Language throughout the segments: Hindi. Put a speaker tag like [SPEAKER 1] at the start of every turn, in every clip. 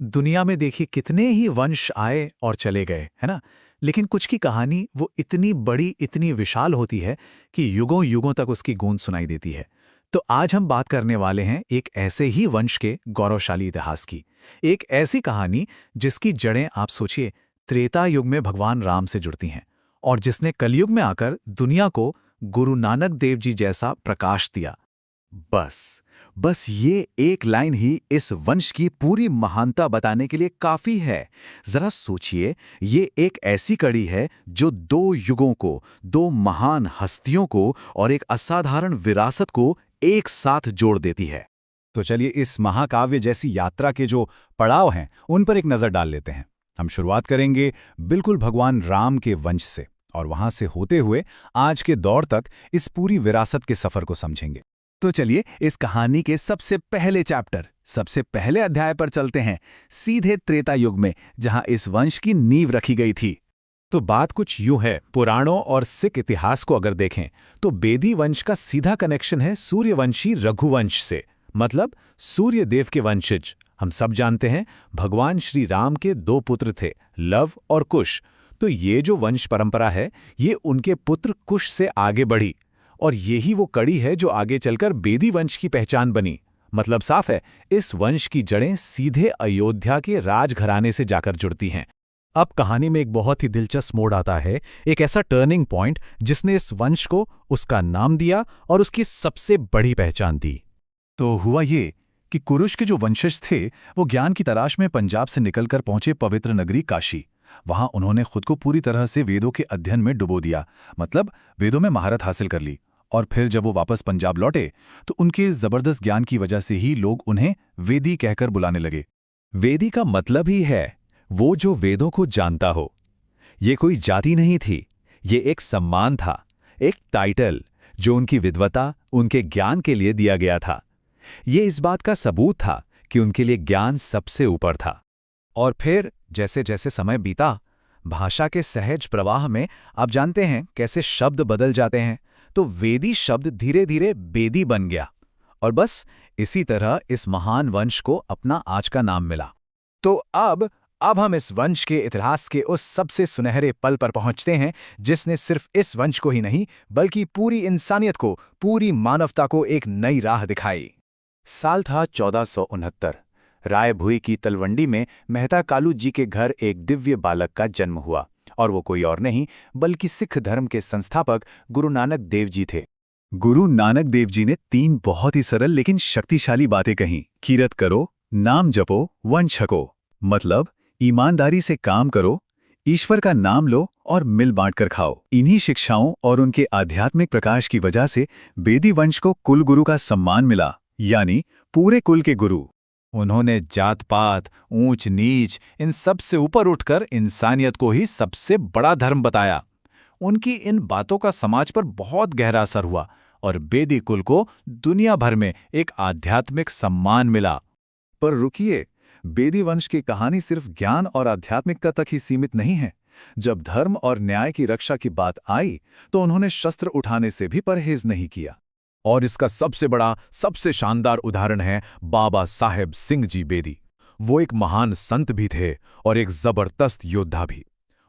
[SPEAKER 1] दुनिया में देखिए कितने ही वंश आए और चले गए, है ना? लेकिन कुछ की कहानी वो इतनी बड़ी, इतनी विशाल होती है कि युगों-युगों तक उसकी गूंज सुनाई देती है। तो आज हम बात करने वाले हैं एक ऐसे ही वंश के गौरवशाली इतिहास की। एक ऐसी कहानी जिसकी जड़ें आप सोचिए त्रेता युग में भगवान राम से जुड़ती हैं और जिसने कलयुग में आकर दुनिया को गुरु नानक देव जी जैसा प्रकाश दिया।
[SPEAKER 2] बस बस ये एक लाइन ही इस वंश की पूरी महानता बताने के लिए काफी है। जरा सोचिए, ये एक ऐसी कड़ी है जो दो युगों को, दो महान हस्तियों को और एक असाधारण विरासत को एक साथ जोड़ देती है।
[SPEAKER 3] तो चलिए इस महाकाव्य जैसी यात्रा के जो पड़ाव हैं उन पर एक नज़र डाल लेते हैं। हम शुरुआत करेंगे बिल्कुल भगवान राम के वंश से और वहां से होते हुए आज के दौर तक इस पूरी विरासत के सफर को समझेंगे। तो चलिए इस कहानी के सबसे पहले चैप्टर, सबसे पहले अध्याय पर चलते हैं, सीधे त्रेता युग में, जहां इस वंश की नींव रखी गई थी। तो बात कुछ यूं है, पुराणों और सिख इतिहास को अगर देखें तो बेदी वंश का सीधा कनेक्शन है सूर्यवंशी रघुवंश से, मतलब सूर्य देव के वंशज। हम सब जानते हैं भगवान श्री राम के दो पुत्र थे, लव और कुश। तो ये जो वंश परंपरा है ये उनके पुत्र कुश से आगे बढ़ी और यही वो कड़ी है जो आगे चलकर बेदी वंश की पहचान बनी। मतलब साफ है, इस वंश की जड़ें सीधे अयोध्या के राजघराने से जाकर जुड़ती हैं। अब कहानी में एक बहुत ही दिलचस्प मोड़ आता है, एक ऐसा टर्निंग पॉइंट जिसने इस वंश को उसका नाम दिया और उसकी सबसे बड़ी पहचान दी।
[SPEAKER 4] तो हुआ ये कि कुरुश के जो वंशज थे वो ज्ञान की तलाश में पंजाब से निकलकर पहुंचे पवित्र नगरी काशी। वहां उन्होंने खुद को पूरी तरह से वेदों के अध्ययन में डुबो दिया, मतलब वेदों में महारत हासिल कर ली। और फिर जब वो वापस पंजाब लौटे तो उनके इस जबरदस्त ज्ञान की वजह से ही लोग उन्हें वेदी कहकर बुलाने लगे।
[SPEAKER 3] वेदी का मतलब ही है वो जो वेदों को जानता हो। ये कोई जाति नहीं थी, ये एक सम्मान था, एक टाइटल जो उनकी विद्वता, उनके ज्ञान के लिए दिया गया था। ये इस बात का सबूत था कि उनके लिए ज्ञान सबसे ऊपर था। और फिर जैसे जैसे समय बीता, भाषा के सहज प्रवाह में आप जानते हैं कैसे शब्द बदल जाते हैं, तो वेदी शब्द धीरे धीरे बेदी बन गया और बस इसी तरह इस महान वंश को अपना आज का नाम मिला। तो अब हम इस वंश के इतिहास के उस सबसे सुनहरे पल पर पहुंचते हैं जिसने सिर्फ इस वंश को ही नहीं बल्कि पूरी इंसानियत को, पूरी मानवता को एक नई राह दिखाई।
[SPEAKER 2] साल था 1469। राय भुई की तलवंडी में मेहता कालू जी के घर एक दिव्य बालक का जन्म हुआ और वो कोई और नहीं बल्कि सिख धर्म के संस्थापक गुरु नानक देव जी थे।
[SPEAKER 4] गुरु नानक देव जी ने 3 बहुत ही सरल लेकिन शक्तिशाली बातें कहीं। कीरत करो, नाम जपो, वंश छको। मतलब ईमानदारी से काम करो, ईश्वर का नाम लो और मिल बांट कर खाओ। इन्हीं शिक्षाओं और उनके आध्यात्मिक प्रकाश की वजह से बेदी वंश को कुल गुरु का सम्मान मिला, यानी पूरे कुल के गुरु।
[SPEAKER 3] उन्होंने जात पात, ऊंच नीच इन सब से ऊपर उठकर इंसानियत को ही सबसे बड़ा धर्म बताया। उनकी इन बातों का समाज पर बहुत गहरा असर हुआ और बेदी कुल को दुनिया भर में एक आध्यात्मिक सम्मान मिला।
[SPEAKER 4] पर रुकिए, बेदी वंश की कहानी सिर्फ ज्ञान और आध्यात्मिकता तक ही सीमित नहीं है। जब धर्म और न्याय की रक्षा की बात आई तो उन्होंने शस्त्र उठाने से भी परहेज नहीं किया।
[SPEAKER 3] और इसका सबसे बड़ा, सबसे शानदार उदाहरण है बाबा साहेब सिंह जी बेदी। वो एक महान संत भी थे और एक जबरदस्त योद्धा भी।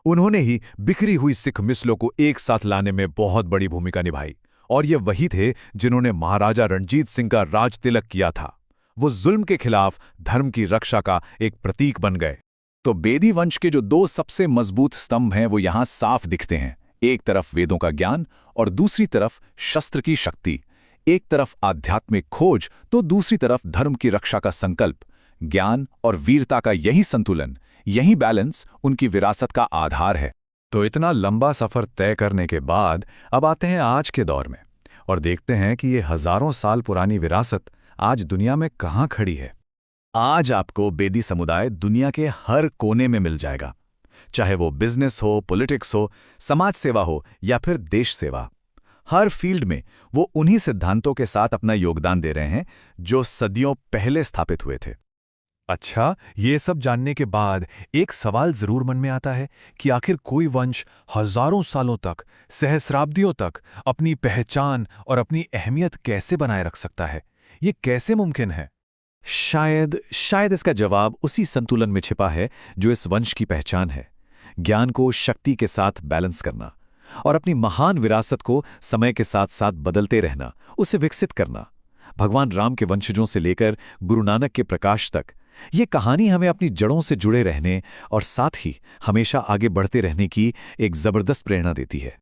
[SPEAKER 3] उन्होंने ही बिखरी हुई सिख मिसलों को एक साथ लाने में बहुत बड़ी भूमिका निभाई और ये वही थे जिन्होंने महाराजा रणजीत सिंह का राज तिलक किया था। वो जुल्म के खिलाफ धर्म की रक्षा का एक प्रतीक बन गए। तो बेदी वंश के जो 2 सबसे मजबूत स्तंभ हैं वो यहां साफ दिखते हैं। एक तरफ वेदों का ज्ञान और दूसरी तरफ शस्त्र की शक्ति। एक तरफ आध्यात्मिक खोज तो दूसरी तरफ धर्म की रक्षा का संकल्प। ज्ञान और वीरता का यही संतुलन, यही बैलेंस उनकी विरासत का आधार है।
[SPEAKER 4] तो इतना लंबा सफर तय करने के बाद अब आते हैं आज के दौर में और देखते हैं कि ये हजारों साल पुरानी विरासत आज दुनिया में कहाँ खड़ी है। आज आपको बेदी समुदाय दुनिया के हर कोने में मिल जाएगा, चाहे वो बिजनेस हो, पॉलिटिक्स हो, समाज सेवा हो या फिर देश सेवा। हर फील्ड में वो उन्हीं सिद्धांतों के साथ अपना योगदान दे रहे हैं जो सदियों पहले स्थापित हुए थे। अच्छा, ये सब जानने के बाद एक सवाल जरूर मन में आता है कि आखिर कोई वंश हजारों सालों तक, सहस्राब्दियों तक अपनी पहचान और अपनी अहमियत कैसे बनाए रख सकता है? ये कैसे मुमकिन है? शायद इसका जवाब उसी संतुलन में छिपा है जो इस वंश की पहचान है। ज्ञान को शक्ति के साथ बैलेंस करना और अपनी महान विरासत को समय के साथ साथ बदलते रहना, उसे विकसित करना। भगवान राम के वंशजों से लेकर गुरु नानक के प्रकाश तक ये कहानी हमें अपनी जड़ों से जुड़े रहने और साथ ही हमेशा आगे बढ़ते रहने की एक जबरदस्त प्रेरणा देती है।